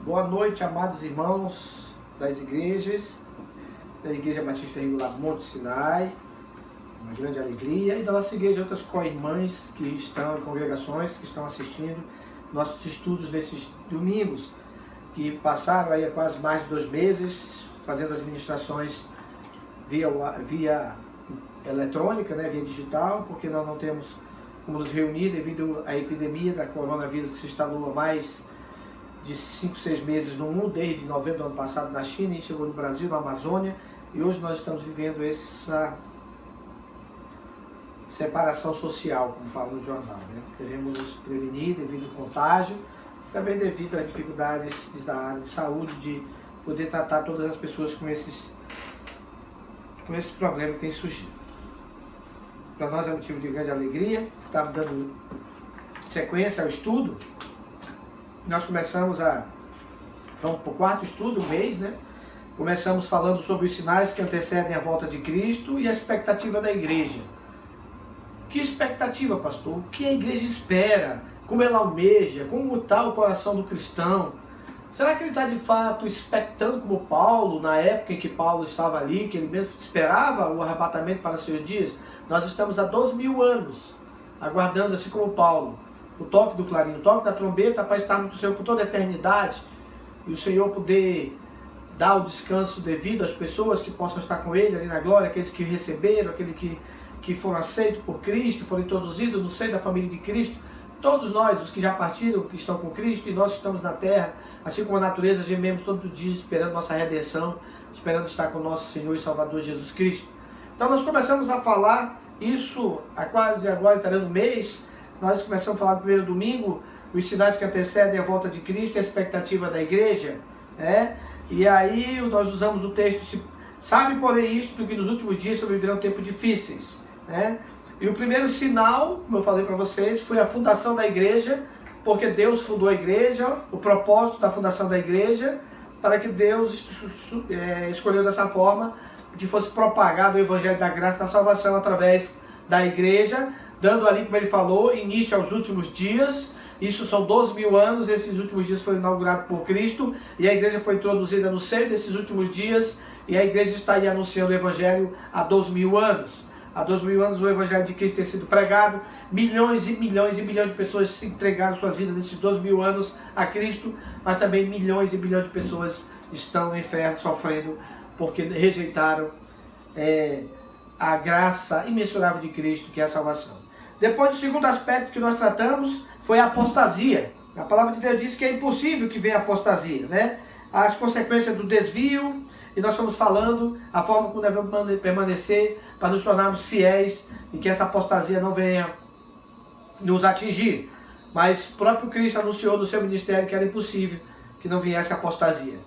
Boa noite, amados irmãos das igrejas, da Igreja Batista Regular Monte Sinai, uma grande alegria, e da nossa igreja, outras co-irmãs que estão em congregações, que estão assistindo nossos estudos nesses domingos, que passaram aí há quase mais de 2 meses, fazendo as ministrações via eletrônica, né, via digital, porque nós não temos como nos reunir devido à epidemia da coronavírus que se instalou há mais de 5, 6 meses no mundo, desde novembro do ano passado na China, e chegou no Brasil, na Amazônia, e hoje nós estamos vivendo essa separação social, como fala no jornal, né? Queremos nos prevenir devido ao contágio, também devido às dificuldades da área de saúde, de poder tratar todas as pessoas com esse problema que tem surgido. Para nós é motivo de grande alegria, estamos dando sequência ao estudo. Nós vamos para o 4º estudo, um mês, né? Começamos falando sobre os sinais que antecedem a volta de Cristo e a expectativa da igreja. Que expectativa, pastor? O que a igreja espera? Como ela almeja? Como está o coração do cristão? Será que ele está de fato expectando como Paulo, na época em que Paulo estava ali, que ele mesmo esperava o arrebatamento para seus dias? Nós estamos há 2.000 anos aguardando, assim como Paulo, o toque do clarim, o toque da trombeta, para estarmos com o Senhor por toda a eternidade, e o Senhor poder dar o descanso devido às pessoas que possam estar com Ele ali na glória, aqueles que receberam, aqueles que foram aceitos por Cristo, foram introduzidos no seio da família de Cristo. Todos nós, os que já partiram, que estão com Cristo, e nós que estamos na terra, assim como a natureza, gememos todo dia esperando nossa redenção, esperando estar com o nosso Senhor e Salvador Jesus Cristo. Então nós começamos a falar isso há quase agora, está dando um mês. Nós começamos a falar no primeiro domingo, os sinais que antecedem a volta de Cristo e a expectativa da igreja. E aí nós usamos o texto, sabe porém isto, que nos últimos dias sobrevirão tempos difíceis. E o primeiro sinal, como eu falei para vocês, foi a fundação da igreja, porque Deus fundou a igreja, o propósito da fundação da igreja, para que Deus escolheu dessa forma, que fosse propagado o evangelho da graça e da salvação através da igreja, dando ali, como ele falou, início aos últimos dias. Isso são 12.000 anos, esses últimos dias foram inaugurados por Cristo, e a igreja foi introduzida no seio desses últimos dias, e a igreja está aí anunciando o evangelho há 2.000 anos. Há 2.000 anos o evangelho de Cristo tem sido pregado, milhões e milhões e milhões de pessoas se entregaram suas vidas nesses 2.000 anos a Cristo, mas também milhões e milhões de pessoas estão no inferno sofrendo porque rejeitaram a graça imensurável de Cristo, que é a salvação. Depois, o segundo aspecto que nós tratamos foi a apostasia. A palavra de Deus diz que é impossível que venha a apostasia, né? As consequências do desvio, e nós estamos falando a forma como devemos permanecer para nos tornarmos fiéis e que essa apostasia não venha nos atingir. Mas o próprio Cristo anunciou no seu ministério que era impossível que não viesse a apostasia.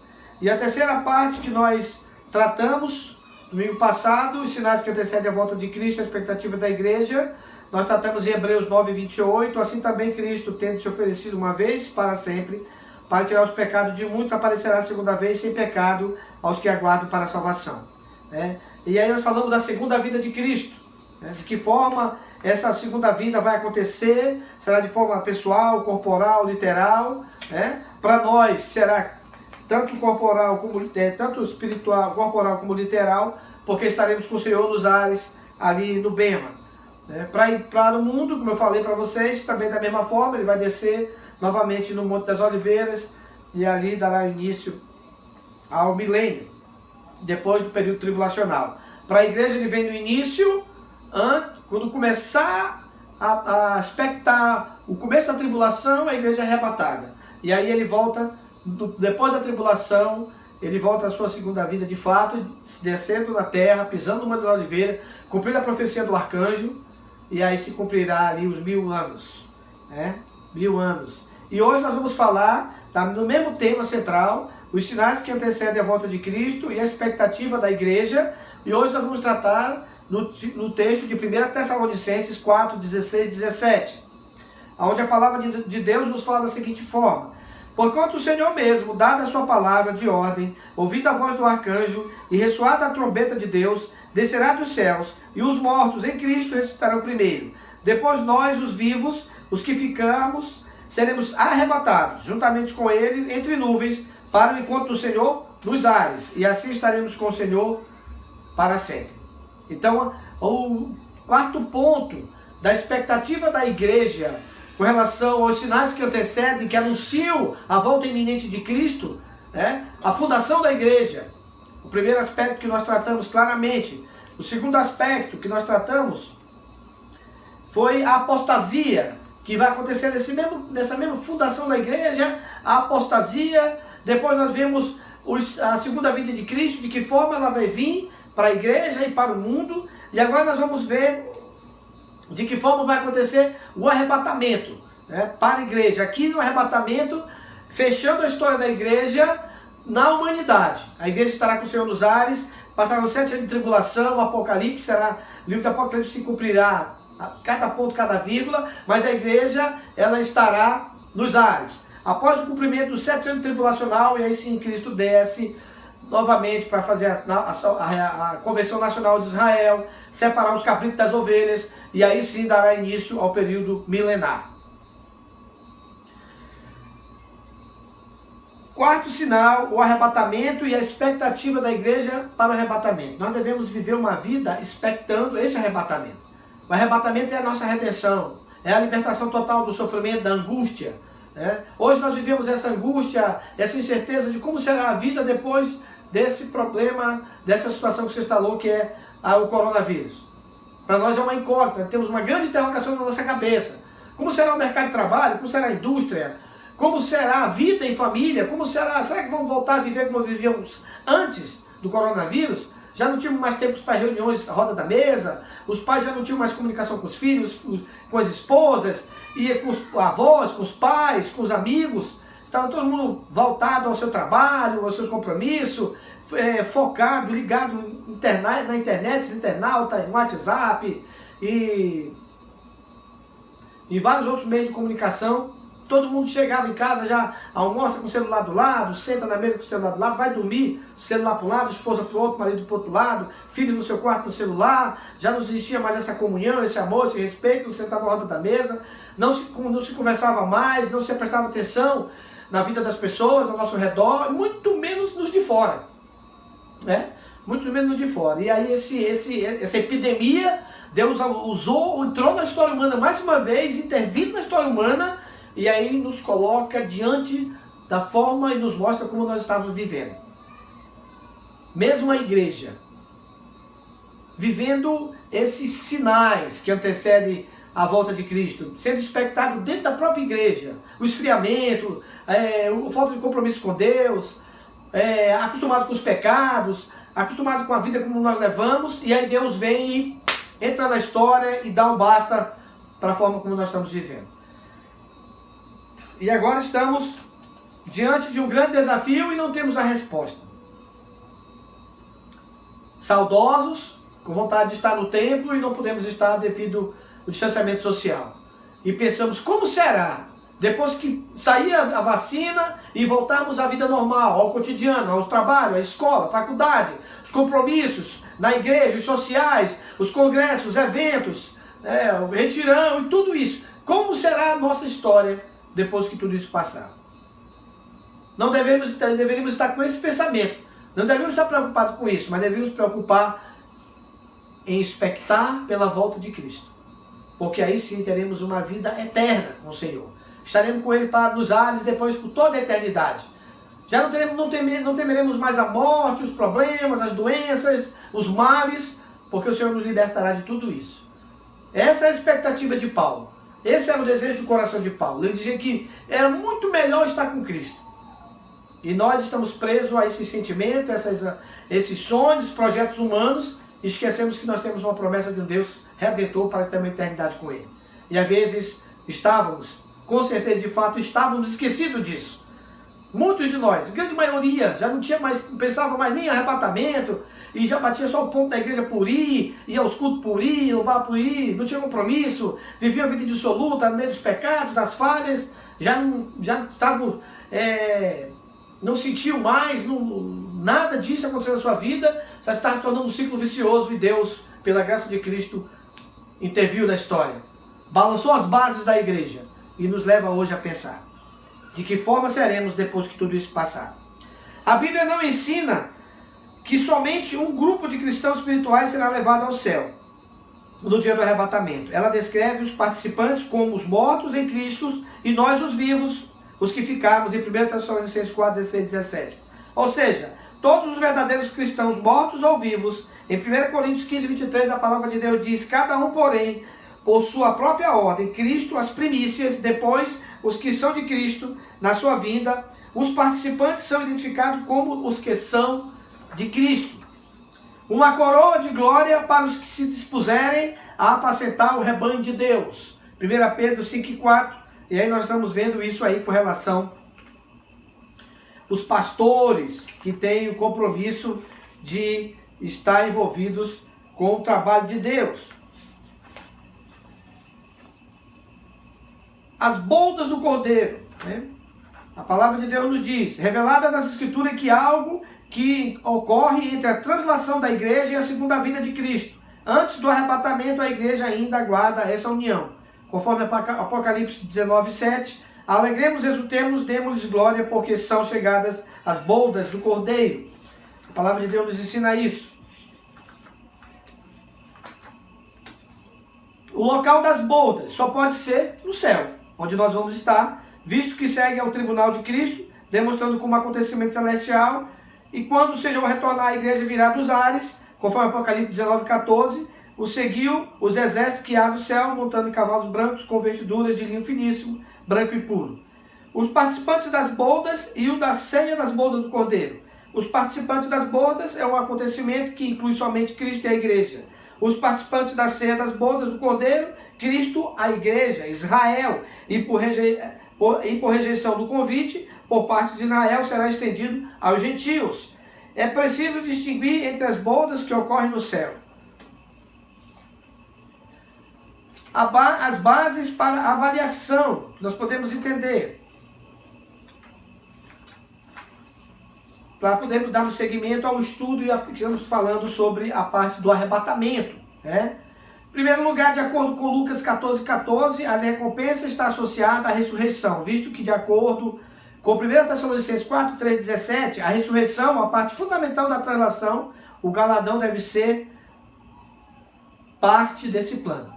E a terceira parte que nós tratamos, domingo passado, os sinais que antecedem a volta de Cristo, a expectativa da igreja. Nós tratamos em Hebreus 9:28, assim também Cristo, tendo se oferecido uma vez para sempre, para tirar os pecados de muitos, aparecerá a segunda vez sem pecado aos que aguardam para a salvação. E aí nós falamos da segunda vinda de Cristo, de que forma essa segunda vinda vai acontecer, será de forma pessoal, corporal, literal. Para nós será tanto corporal como tanto espiritual, corporal como literal, porque estaremos com o Senhor nos ares, ali no Bema. Para ir para o mundo, como eu falei para vocês, também da mesma forma, ele vai descer novamente no Monte das Oliveiras, e ali dará início ao milênio, depois do período tribulacional. Para a igreja ele vem no início, quando começar a expectar o começo da tribulação, a igreja é arrebatada. E aí ele volta, depois da tribulação, ele volta à sua segunda vida de fato, descendo na terra, pisando no Monte das Oliveiras, cumprindo a profecia do arcanjo, e aí se cumprirá ali os 1.000 anos. 1.000 anos. E hoje nós vamos falar, no mesmo tema central, os sinais que antecedem a volta de Cristo e a expectativa da igreja. E hoje nós vamos tratar no texto de 1 Tessalonicenses 4, 16 e 17, onde a palavra de Deus nos fala da seguinte forma: porquanto o Senhor mesmo, dada a sua palavra de ordem, ouvida a voz do arcanjo e ressoada a trombeta de Deus, descerá dos céus, e os mortos em Cristo ressuscitarão primeiro. Depois nós, os vivos, os que ficarmos, seremos arrebatados, juntamente com eles, entre nuvens, para o encontro do Senhor nos ares. E assim estaremos com o Senhor para sempre. Então, o quarto ponto da expectativa da igreja com relação aos sinais que antecedem, que anunciam a volta iminente de Cristo, né? A fundação da igreja. O primeiro aspecto que nós tratamos claramente. O segundo aspecto que nós tratamos foi a apostasia, que vai acontecer nessa mesma fundação da igreja, a apostasia. Depois nós vemos a segunda vinda de Cristo, de que forma ela vai vir para a igreja e para o mundo. E agora nós vamos ver de que forma vai acontecer o arrebatamento, né, para a igreja. Aqui no arrebatamento, fechando a história da igreja na humanidade. A igreja estará com o Senhor nos ares, passarão 7 anos de tribulação, o Apocalipse será, o livro do Apocalipse se cumprirá a cada ponto, cada vírgula, mas a igreja, ela estará nos ares. Após o cumprimento dos 7 anos tribulacional, e aí sim Cristo desce novamente para fazer a convenção nacional de Israel, separar os cabritos das ovelhas, e aí sim dará início ao período milenar. Quarto sinal, o arrebatamento e a expectativa da igreja para o arrebatamento. Nós devemos viver uma vida expectando esse arrebatamento. O arrebatamento é a nossa redenção, é a libertação total do sofrimento, da angústia, né? Hoje nós vivemos essa angústia, essa incerteza de como será a vida depois desse problema, dessa situação que se instalou, que é o coronavírus. Para nós é uma incógnita, temos uma grande interrogação na nossa cabeça. Como será o mercado de trabalho? Como será a indústria? Como será a vida em família? Como será que vamos voltar a viver como vivíamos antes do coronavírus? Já não tínhamos mais tempos para reuniões à roda da mesa, os pais já não tinham mais comunicação com os filhos, com as esposas, ia com os avós, com os pais, com os amigos. Estava todo mundo voltado ao seu trabalho, aos seus compromissos, focado, ligado na internet, internauta, no WhatsApp e vários outros meios de comunicação. Todo mundo chegava em casa, já almoça com o celular do lado, senta na mesa com o celular do lado, vai dormir, celular para o lado, esposa para o outro, marido para o outro lado, filho no seu quarto no celular. Já não existia mais essa comunhão, esse amor, esse respeito, não sentava à roda da mesa, não se conversava mais, não se prestava atenção na vida das pessoas ao nosso redor, muito menos nos de fora, né? Muito menos nos de fora. E aí essa epidemia, Deus entrou na história humana mais uma vez, intervindo na história humana, e aí nos coloca diante da forma e nos mostra como nós estávamos vivendo. Mesmo a igreja, vivendo esses sinais que antecedem a volta de Cristo, sendo expectado dentro da própria igreja, o esfriamento, a falta de compromisso com Deus, acostumado com os pecados, acostumado com a vida como nós levamos, e aí Deus vem e entra na história e dá um basta para a forma como nós estamos vivendo. E agora estamos diante de um grande desafio e não temos a resposta. Saudosos, com vontade de estar no templo e não podemos estar devido ao distanciamento social. E pensamos, como será? Depois que sair a vacina e voltarmos à vida normal, ao cotidiano, ao trabalho, à escola, à faculdade, os compromissos na igreja, os sociais, os congressos, os eventos, o retirão e tudo isso. Como será a nossa história depois que tudo isso passar? Não deveríamos estar com esse pensamento. Não deveríamos estar preocupados com isso, mas deveríamos preocupar em expectar pela volta de Cristo. Porque aí sim teremos uma vida eterna com o Senhor. Estaremos com Ele nos ares depois por toda a eternidade. Já não temeremos mais a morte, os problemas, as doenças, os males, porque o Senhor nos libertará de tudo isso. Essa é a expectativa de Paulo. Esse era o desejo do coração de Paulo. Ele dizia que era muito melhor estar com Cristo. E nós estamos presos a esse sentimento, esses sonhos, projetos humanos, e esquecemos que nós temos uma promessa de um Deus redentor para ter uma eternidade com Ele. E às vezes estávamos, com certeza de fato, estávamos esquecidos disso. Muitos de nós, a grande maioria, já não pensava mais nem em arrebatamento, e já batia só o ponto da igreja por ir, ia aos cultos por ir, louvar por ir, não tinha compromisso, vivia a vida dissoluta, no meio dos pecados, das falhas, já estavam, não sentiam mais, nada disso aconteceu na sua vida, já estava se tornando um ciclo vicioso, e Deus, pela graça de Cristo, interviu na história. Balançou as bases da igreja, e nos leva hoje a pensar. De que forma seremos depois que tudo isso passar? A Bíblia não ensina que somente um grupo de cristãos espirituais será levado ao céu no dia do arrebatamento. Ela descreve os participantes como os mortos em Cristo e nós os vivos, os que ficarmos em 1 Tessalonicenses 4, 16 e 17. Ou seja, todos os verdadeiros cristãos mortos ou vivos, em 1 Coríntios 15, 23, a palavra de Deus diz, cada um, porém, por sua própria ordem, Cristo as primícias, depois os que são de Cristo na sua vinda. Os participantes são identificados como os que são de Cristo. Uma coroa de glória para os que se dispuserem a apacentar o rebanho de Deus. 1 Pedro 5,4. E aí nós estamos vendo isso aí com relação os pastores que têm o compromisso de estar envolvidos com o trabalho de Deus. As boldas do Cordeiro, né? A palavra de Deus nos diz, revelada nas Escrituras, que algo que ocorre entre a translação da igreja e a segunda vinda de Cristo. Antes do arrebatamento, a igreja ainda aguarda essa união. Conforme Apocalipse 19, 7, alegremos, exultemos, demos-lhes glória, porque são chegadas as boldas do Cordeiro. A palavra de Deus nos ensina isso. O local das boldas só pode ser no céu, onde nós vamos estar, visto que segue ao tribunal de Cristo, demonstrando como acontecimento celestial, e quando o Senhor retornar, a igreja virá dos ares, conforme Apocalipse 19, 14, o seguiu os exércitos que há no céu, montando em cavalos brancos, com vestiduras de linho finíssimo, branco e puro. Os participantes das boldas e o da ceia das boldas do Cordeiro. Os participantes das boldas é um acontecimento que inclui somente Cristo e a igreja. Os participantes da ceia das boldas do Cordeiro, Cristo, a igreja, Israel, e por rejeição do convite, por parte de Israel, será estendido aos gentios. É preciso distinguir entre as boldas que ocorrem no céu. As bases para avaliação, nós podemos entender, para podermos dar um segmento ao estudo e estamos falando sobre a parte do arrebatamento, né? Em primeiro lugar, de acordo com Lucas 14, 14, a recompensa está associada à ressurreição, visto que de acordo com 1 Tessalonicenses 4, 3, 17, a ressurreição, a parte fundamental da translação, o galardão deve ser parte desse plano.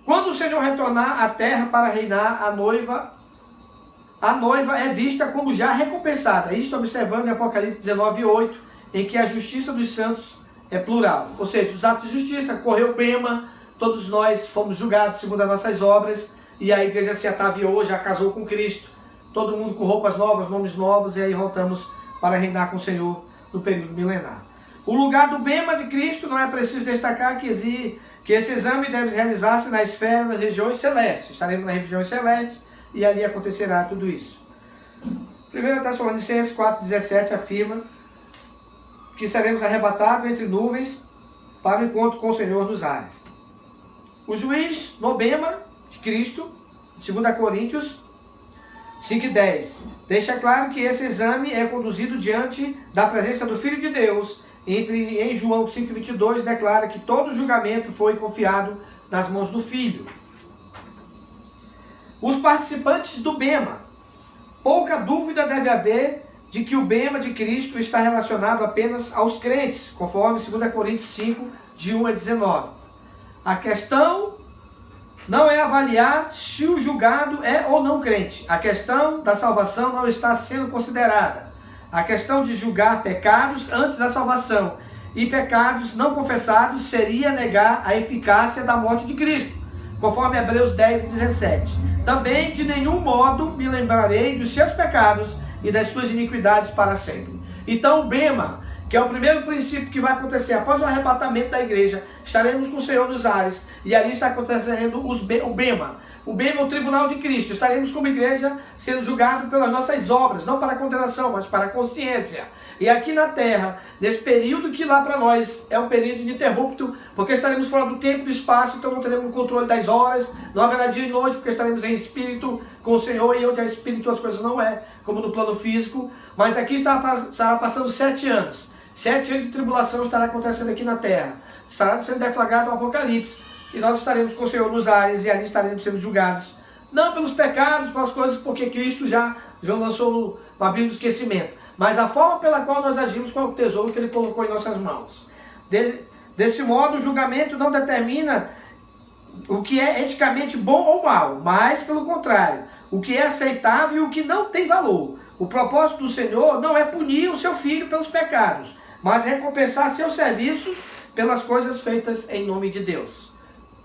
Quando o Senhor retornar à terra para reinar, a noiva é vista como já recompensada. Isto observando em Apocalipse 19, 8, em que a justiça dos santos é plural. Ou seja, os atos de justiça, correu bema, todos nós fomos julgados segundo as nossas obras, e a igreja se ataviou, já casou com Cristo, todo mundo com roupas novas, nomes novos, e aí voltamos para reinar com o Senhor no período milenar. O lugar do bema de Cristo, não é preciso destacar que esse exame deve realizar-se na esfera das regiões celestes. Estaremos nas regiões celestes e ali acontecerá tudo isso. 1 Tessalonicenses 4,17 afirma que seremos arrebatados entre nuvens para o encontro com o Senhor nos ares. O juiz no bema de Cristo, 2 Coríntios 5,10, deixa claro que esse exame é conduzido diante da presença do Filho de Deus. Em João 5,22 declara que todo julgamento foi confiado nas mãos do Filho. Os participantes do bema. Pouca dúvida deve haver de que o bema de Cristo está relacionado apenas aos crentes, conforme 2 Coríntios 5, de 1 a 19. A questão não é avaliar se o julgado é ou não crente. A questão da salvação não está sendo considerada. A questão de julgar pecados antes da salvação e pecados não confessados seria negar a eficácia da morte de Cristo, conforme Hebreus 10 e 17. Também de nenhum modo me lembrarei dos seus pecados e das suas iniquidades para sempre. Então o bema, que é o primeiro princípio que vai acontecer após o arrebatamento da igreja, estaremos com o Senhor nos ares, e ali está acontecendo o bema. O bema é o tribunal de Cristo. Estaremos como igreja sendo julgados pelas nossas obras, não para condenação, mas para consciência. E aqui na terra, nesse período que lá para nós é um período ininterrupto, porque estaremos fora do tempo e do espaço, então não teremos o controle das horas, não haverá dia e noite, porque estaremos em espírito com o Senhor, e onde há espírito as coisas não é, como no plano físico. Mas aqui estará passando 7 anos. 7 anos de tribulação estará acontecendo aqui na terra. Estará sendo deflagrado o Apocalipse. E nós estaremos com o Senhor nos ares, e ali estaremos sendo julgados Não pelos pecados, pelas coisas, porque Cristo já lançou no abismo do esquecimento, mas a forma pela qual nós agimos com o tesouro que Ele colocou em nossas mãos. Desse modo, o julgamento não determina o que é eticamente bom ou mal, mas, pelo contrário, o que é aceitável e o que não tem valor. O propósito do Senhor não é punir o seu filho pelos pecados, mas recompensar seus serviços pelas coisas feitas em nome de Deus.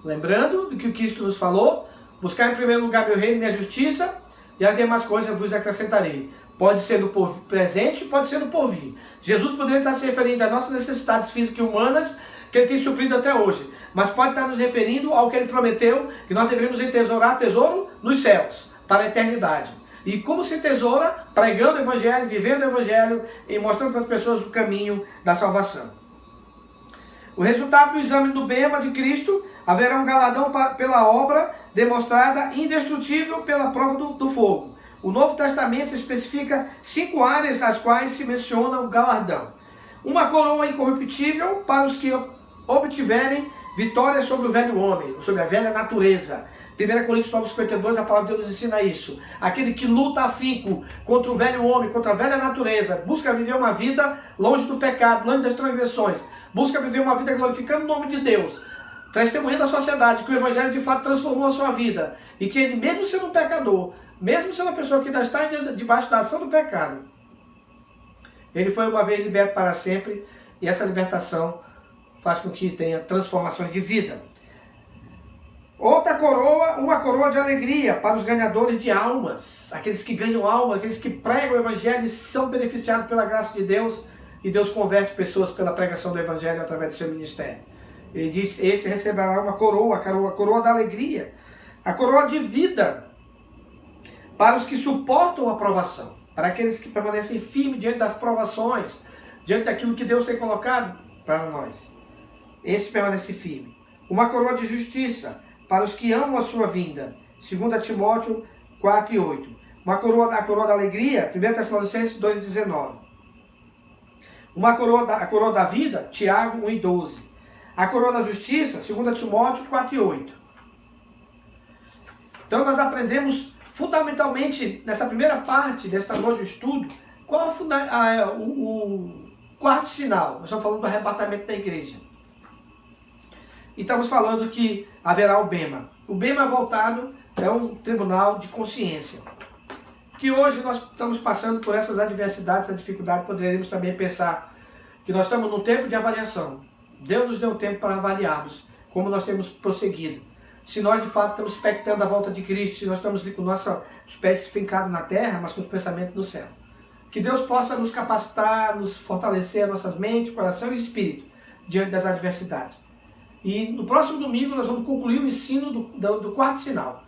Lembrando do que o Cristo nos falou: buscar em primeiro lugar meu reino e minha justiça, e as demais coisas vos acrescentarei. Pode ser no presente, pode ser no porvir. Jesus poderia estar se referindo às nossas necessidades físicas e humanas, que Ele tem suprido até hoje, mas pode estar nos referindo ao que Ele prometeu, que nós devemos entesourar tesouro nos céus, para a eternidade. E como se tesoura? Pregando o Evangelho, vivendo o Evangelho e mostrando para as pessoas o caminho da salvação. O resultado do exame do bema de Cristo: haverá um galardão pela obra demonstrada indestrutível pela prova do fogo. O Novo Testamento especifica 5 áreas às quais se menciona o galardão. Uma coroa incorruptível para os que obtiverem vitória sobre o velho homem, sobre a velha natureza. 1 Coríntios 9:52, a palavra de Deus nos ensina isso. Aquele que luta afinco contra o velho homem, contra a velha natureza, busca viver uma vida longe do pecado, longe das transgressões, busca viver uma vida glorificando o nome de Deus, testemunhando à sociedade que o Evangelho de fato transformou a sua vida, e que ele, mesmo sendo um pecador, mesmo sendo uma pessoa que ainda está debaixo da ação do pecado, ele foi uma vez liberto para sempre, e essa libertação faz com que tenha transformações de vida. Outra coroa, uma coroa de alegria para os ganhadores de almas, aqueles que ganham alma, aqueles que pregam o Evangelho e são beneficiados pela graça de Deus, e Deus converte pessoas pela pregação do Evangelho através do seu ministério. Ele diz: esse receberá uma coroa, a coroa da alegria, a coroa de vida para os que suportam a provação, para aqueles que permanecem firmes diante das provações, diante daquilo que Deus tem colocado para nós. Esse permanece firme. Uma coroa de justiça para os que amam a sua vinda. 2 Timóteo 4:8. A coroa da alegria, 1 Tessalonicenses 2:19. A coroa da vida, Tiago 1:12. A coroa da justiça, 2 Timóteo 4:8. Então nós aprendemos fundamentalmente, nessa primeira parte desta noite do estudo, qual é o quarto sinal. Nós estamos falando do arrebatamento da igreja. E estamos falando que haverá o bema. O bema voltado é um tribunal de consciência. Que hoje nós estamos passando por essas adversidades, essa dificuldade, poderíamos também pensar que nós estamos num tempo de avaliação. Deus nos deu um tempo para avaliarmos como nós temos prosseguido. Se nós de fato estamos expectando a volta de Cristo, se nós estamos com nossos pés fincados na terra, mas com os pensamentos no céu. Que Deus possa nos capacitar, nos fortalecer nossas mentes, coração e espírito diante das adversidades. E no próximo domingo nós vamos concluir o ensino do quarto sinal.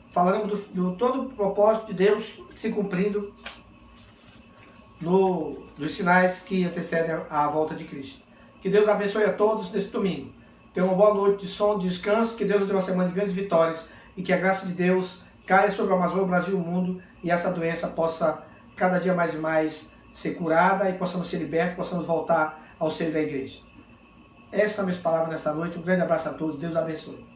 Falaremos do todo o propósito de Deus se cumprindo nos sinais que antecedem a volta de Cristo. Que Deus abençoe a todos nesse domingo. Tenham uma boa noite de sono, de descanso, que Deus nos dê uma semana de grandes vitórias e que a graça de Deus caia sobre o Amazonas, o Brasil e o mundo, e essa doença possa cada dia mais e mais ser curada e possamos ser libertos, possamos voltar ao seio da igreja. Essas são as minhas palavras nesta noite. Um grande abraço a todos. Deus abençoe.